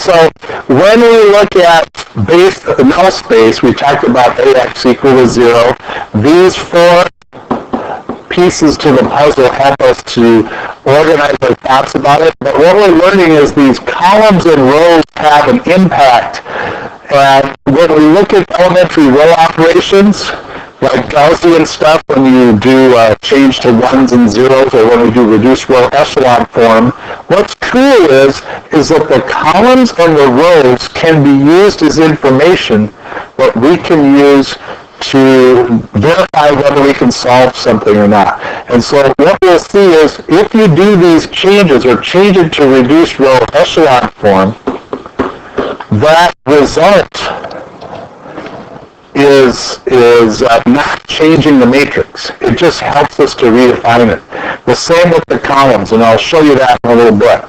So when we look at base null space, we talked about AX equal to 0. These four pieces to the puzzle help us to organize our thoughts about it. But what we're learning is these columns and rows have an impact. And when we look at elementary row operations, like Gaussian stuff, when you do change to ones and zeros, or when we do reduced row echelon form, what's cool is that the columns and the rows can be used as information that we can use to verify whether we can solve something or not. And so what we'll see is if you do these changes or change it to reduced row echelon form, that result is not changing the matrix. It just helps us to redefine it. The same with the columns, and I'll show you that in a little bit.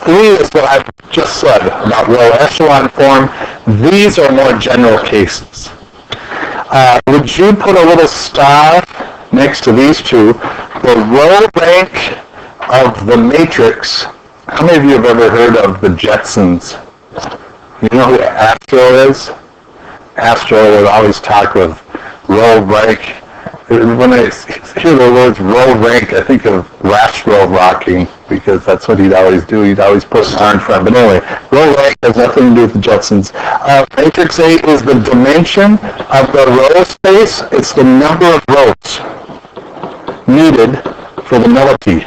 3 is what I've just said about row echelon form. These are more general cases. Would you put a little star next to these two? The row rank of the matrix. How many of you have ever heard of the Jetsons? You know who Astro is? Astro would always talk of row rank. When I hear the words row rank, I think of Rastro rocking, because that's what he'd always do. He'd always put star in front. But anyway, row rank has nothing to do with the Jetsons. Matrix A is the dimension of the row space. It's the number of rows needed for the nullity.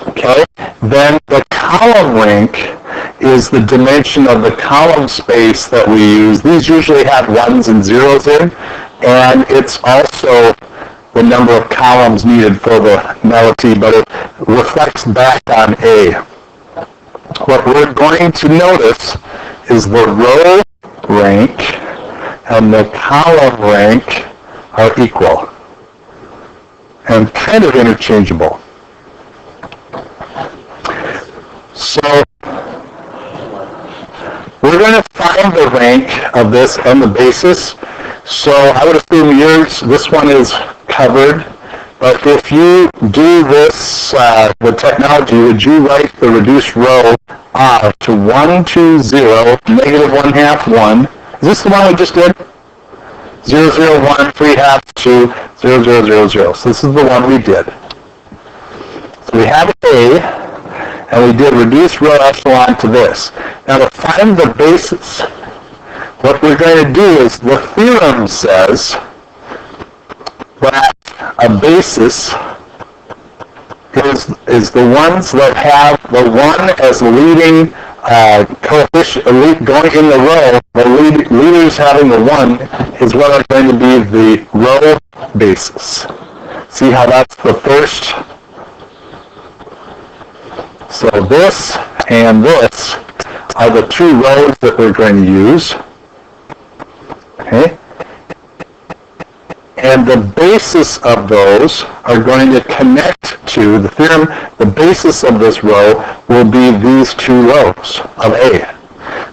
Okay, then the column rank is the dimension of the column space that we use. These usually have ones and zeros in, and it's also the number of columns needed for the nullity, but it reflects back on A. What we're going to notice is the row rank and the column rank are equal and kind of interchangeable. So we're going to find the rank of this and the basis. So I would assume this one is covered. But if you do this, the technology, would you write the reduced row R to 1, 2, 0, negative 1 half 1? Is this the one we just did? 0, 0, 1, 3 half 2, 0, 0, 0, 0. So this is the one we did. So we have A, and we did reduce row echelon to this. Now to find the basis, what we're going to do is the theorem says that a basis is the ones that have the 1 as leading coefficient going in the row. The leaders having the 1 is what are going to be the row basis. See how that's the first? So this and this are the two rows that we're going to use. Okay? And the basis of those are going to connect to the theorem. The basis of this row will be these two rows of A.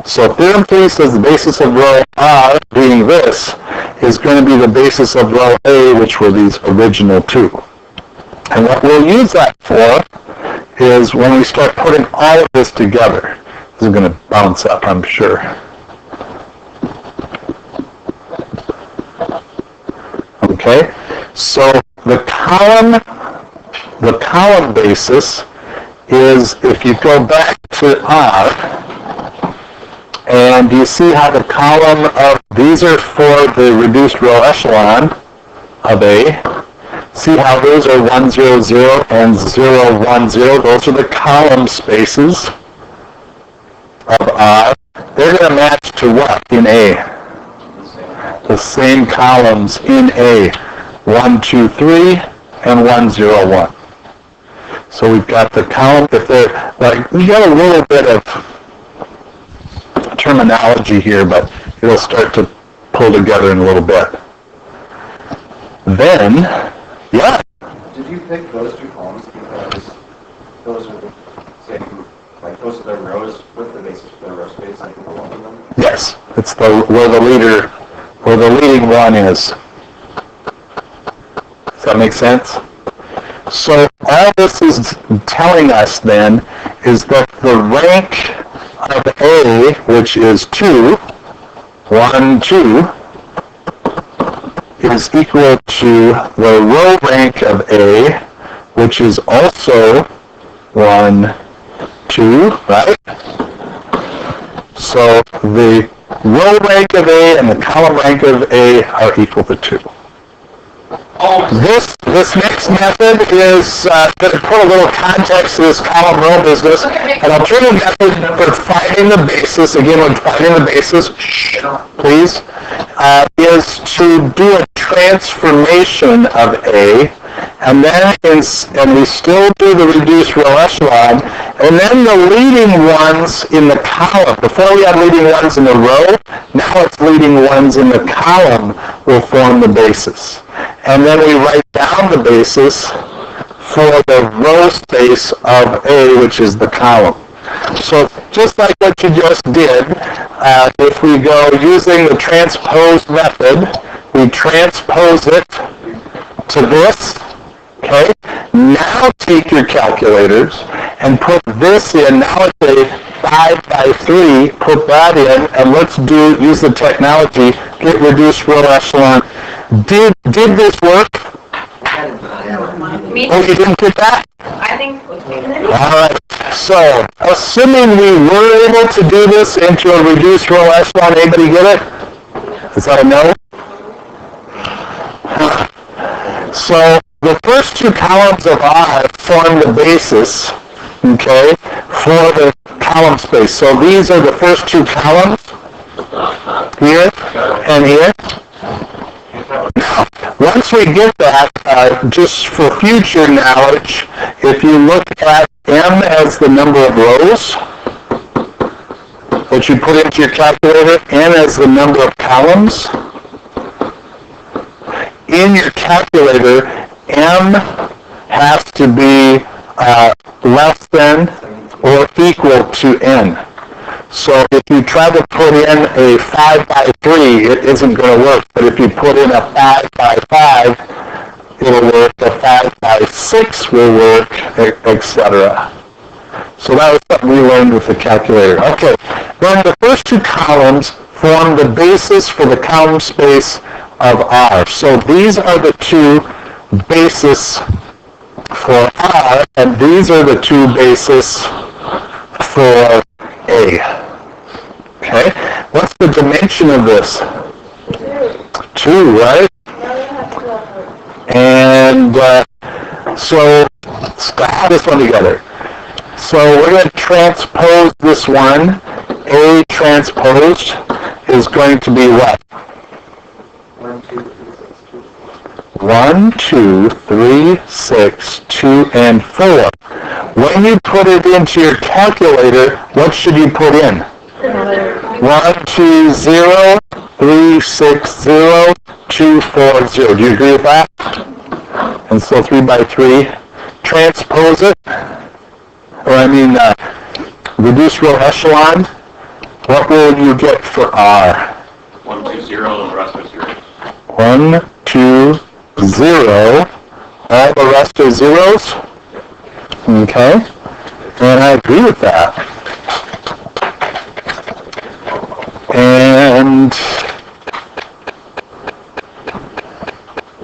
So theorem 3 says the basis of row R, being this, is going to be the basis of row A, which were these original two. And what we'll use that for is when we start putting all of this together. This is going to bounce up, I'm sure. Okay, so the column basis is, if you go back to R, and you see how the column of, these are for the reduced row echelon of A. See how those are 1, 0, 0 and 0, 1, 0. Those are the column spaces of R. They're going to match to what in A? The same columns in A. 1, 2, 3 and 1, 0, 1. So we've got the column, if they're, like, we got a little bit of terminology here, but it'll start to pull together in a little bit. Then, yeah. Did you pick those two columns because those are the same, like those are the rows with the basis for the row space, like the one of them? Yes, it's where the leading one is. Does that make sense? So all this is telling us then is that the rank of A, which is 2, 1, 2, is equal to the row rank of A, which is also 1, 2, right? So the row rank of A and the column rank of A are equal to 2. This next method is going to put a little context to this column row business. An alternative method for finding the basis, again when finding the basis, please, is to do a transformation of A, and then and we still do the reduced row echelon, and then the leading ones in the column. Before we had leading ones in the row, now it's leading ones in the column will form the basis. And then we write down the basis for the row space of A, which is the column. So just like what you just did, if we go using the transpose method, we transpose it to this. Okay? Now take your calculators and put this in. Now it's a 5 by 3. Put that in, and let's use the technology, get reduced row echelon. Did this work? Oh, you didn't get that? I think. All right. So, assuming we were able to do this into a reduced row echelon, anybody get it? Is that a no? So, the first two columns of R form the basis, okay, for the column space. So these are the first two columns, here and here. Now, once we get that, just for future knowledge, if you look at M as the number of rows that you put into your calculator, N as the number of columns, in your calculator, M has to be less than or equal to N. So if you try to put in a 5 by 3, it isn't going to work. But if you put in a 5 by 5, it'll work. A 5 by 6 will work, etc. So that was something we learned with the calculator. Okay, then the first two columns form the basis for the column space of R. So these are the two bases for R, and these are the two bases for A. Okay, what's the dimension of this? 2, right? And so let's add this one together. So we're going to transpose this one. A transposed is going to be what? 1, 2, 3, 6, 2, and 4. When you put it into your calculator, what should you put in? 1, 2, 0, 3, 6, 0, 2, 4, 0. Do you agree with that? And so 3 by 3. Transpose it. Reduce row echelon. What will you get for R? 1, 2, 0, and the rest are 0. 1, 2, 0. All the rest are zeros? Okay. And I agree with that. And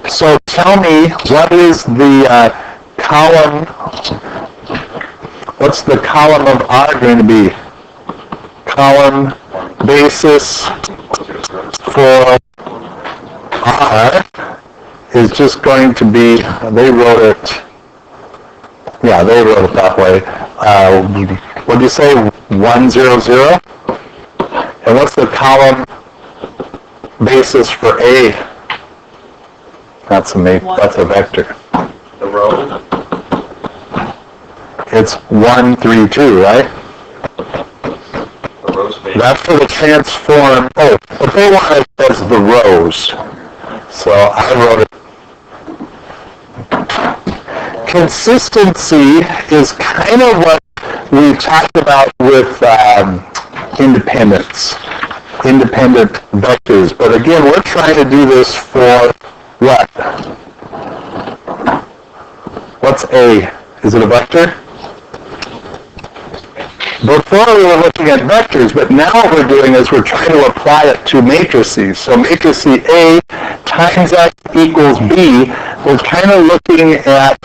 so tell me, what is the column, what's the column of R going to be? Column basis for R is just going to be, they wrote it that way. What do you say, 1, 0, 0? And what's the column basis for A? That's a vector. The row? It's 1, 3, 2, right? The row space. That's for the transform. Oh, but they want it as the rows. So I wrote it. Consistency is kind of what we talked about with independent vectors. But again, we're trying to do this for what? What's A? Is it a vector? Before we were looking at vectors, but now what we're doing is we're trying to apply it to matrices. So matrix A times X equals B. We're kind of looking at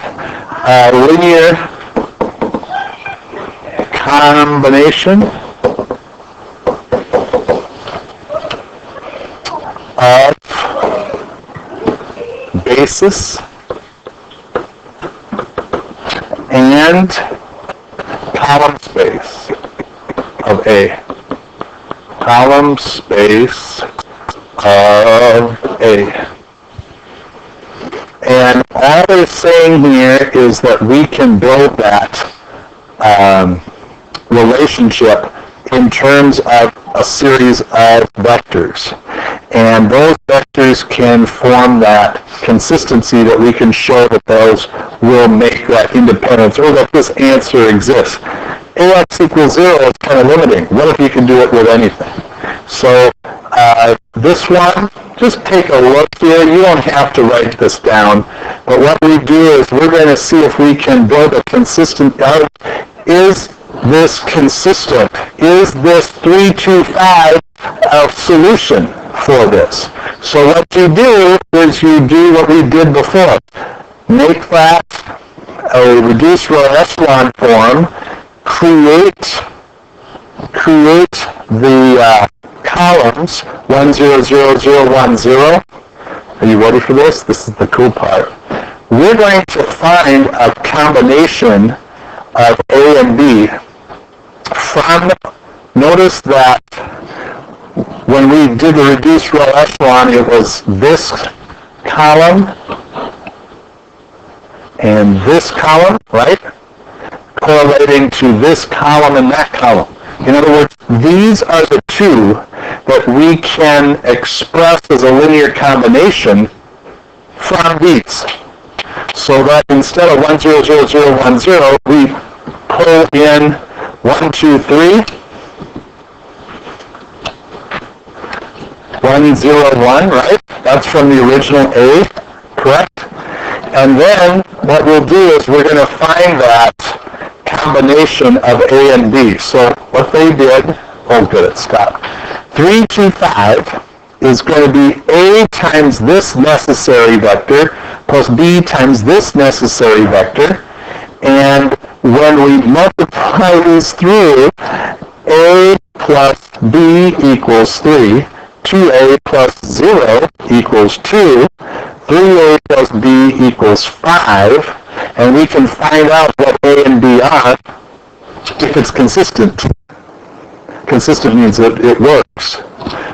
a linear combination of basis and column space of A. Column space of A. And all they're saying here is that we can build that relationship in terms of a series of vectors. And those vectors can form that consistency that we can show that those will make that independence, or that this answer exists. AX equals 0 is kind of limiting. What if you can do it with anything? So this one, just take a look here. You don't have to write this down. But what we do is we're going to see if we can build a consistent, is this consistent? Is this 325 a solution for this? So what you do is you do what we did before. Make that a reduced row echelon form, create the columns 1, 0, 0, 0, 1, 0. Are you ready for this? This is the cool part. We're going to find a combination of A and B from, notice that when we did the reduced row echelon, it was this column and this column, right? Correlating to this column and that column. In other words, these are the two that we can express as a linear combination from these. So that instead of 1, 0, 0, 0, 1, 0, we pull in 1, 2, 3, 1, 0, 1, right? That's from the original A, correct? And then what we'll do is we're going to find that combination of A and B. So what they did, oh good, it stopped. 3, 2, 5 is going to be A times this necessary vector plus B times this necessary vector. And when we multiply these through, A plus B equals 3, 2A plus 0 equals 2, 3A plus B equals 5, and we can find out what A and B are if it's consistent. Consistent means that it works.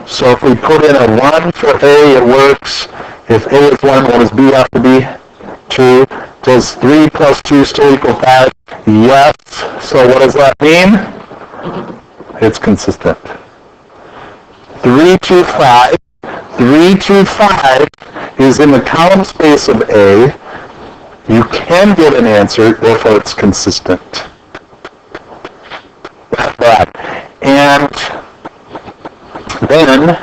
So if we put in a 1 for A, it works. If A is 1, what does B have to be? 2. Does 3 plus 2 still equal 5? Yes. So what does that mean? It's consistent. 3, 2, 5. 3, 2, 5 is in the column space of A. You can get an answer, therefore it's consistent. Not bad. And then,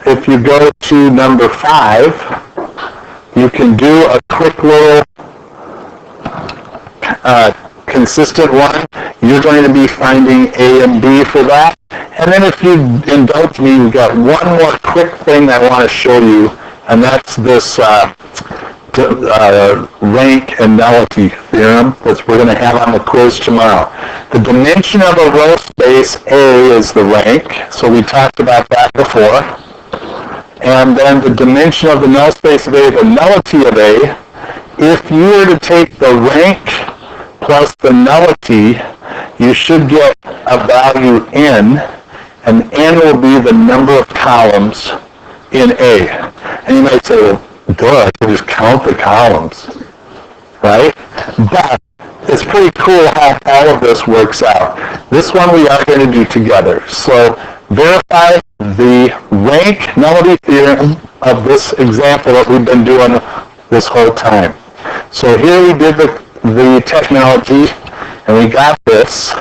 if you go to number 5, you can do a quick little consistent one. You're going to be finding A and B for that. And then if you indulge me, we've got one more quick thing I want to show you, and that's this rank and nullity theorem that we're going to have on the quiz tomorrow. The dimension of a row space A is the rank, so we talked about that before. And then the dimension of the null space of A, the nullity of A, if you were to take the rank plus the nullity, you should get a value n, and n will be the number of columns in A. And you might say, well, duh, I can just count the columns, right? But it's pretty cool how all of this works out. This one we are going to do together. So verify the rank nullity theorem of this example that we've been doing this whole time. So here we did the technology, and we got this.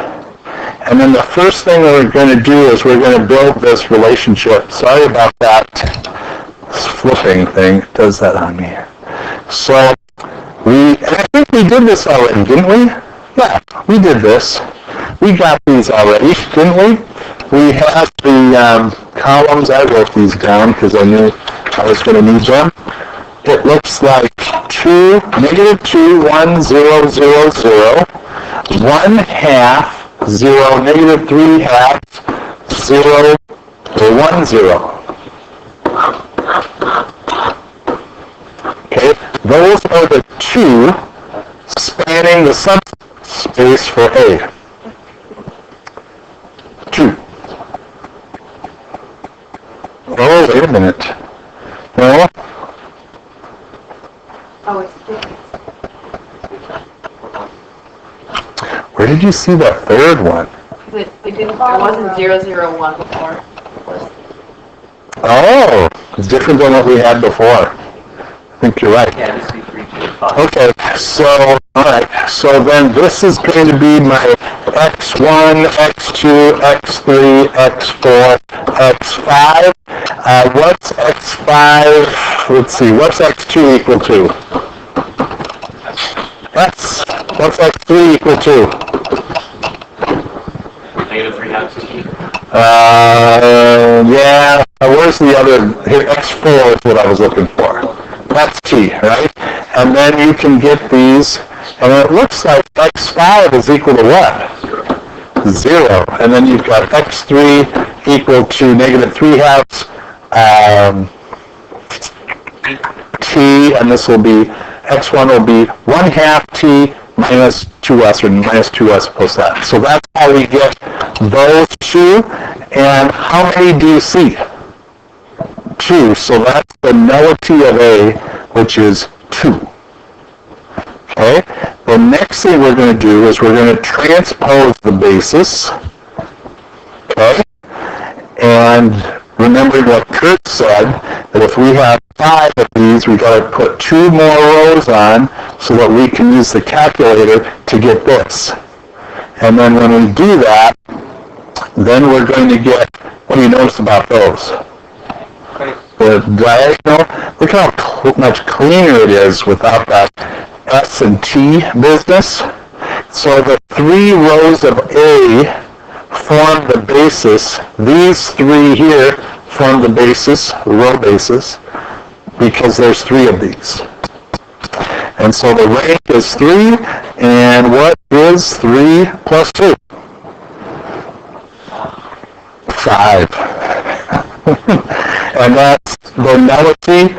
And then the first thing that we're going to do is we're going to build this relationship. Sorry about that flipping thing. It does that on me. So we did this already, didn't we? Yeah, we did this. We got these already, didn't we? We have the columns. I wrote these down because I knew I was going to need them. It looks like 2, negative 2, 1, 0, 0, 0, 1 half, 0, negative 3 halves, 0, or 1, 0. Okay, those are the two spanning the subspace for A. 2. Oh, wait a minute. No? Oh, it's different. Where did you see that third one? It wasn't 001 before. Oh, it's different than what we had before. I think you're right. Yeah, this is 3, 2, 5. Okay, so, alright, so then this is going to be my x1, x2, x3, x4, x5. What's x5? Let's see, what's x2 equal to? What's x3 equal to? Negative 3 halves t. Yeah, where's the other? Here, x4 is what I was looking for. That's t, right? And then you can get these, and it looks like x5 is equal to what? 0. And then you've got x3 equal to negative 3 halves t, and this will be, x1 will be 1 half t minus 2s, or minus 2s plus that. So that's how we get those two. And how many do you see? 2. So that's the nullity of A, which is 2. Okay? The next thing we're going to do is we're going to transpose the basis. Okay? And remembering what Kurt said, that if we have 5 of these, we've got to put 2 more rows on so that we can use the calculator to get this. And then when we do that, then we're going to get, what do you notice about those? The diagonal, look how much cleaner it is without that S and T business. So the 3 rows of A form the basis. These 3 here form the basis, row basis, because there's 3 of these. And so the rank is 3, and what is 3 plus 2? 5. And that's the nullity,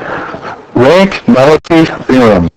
rank nullity theorem.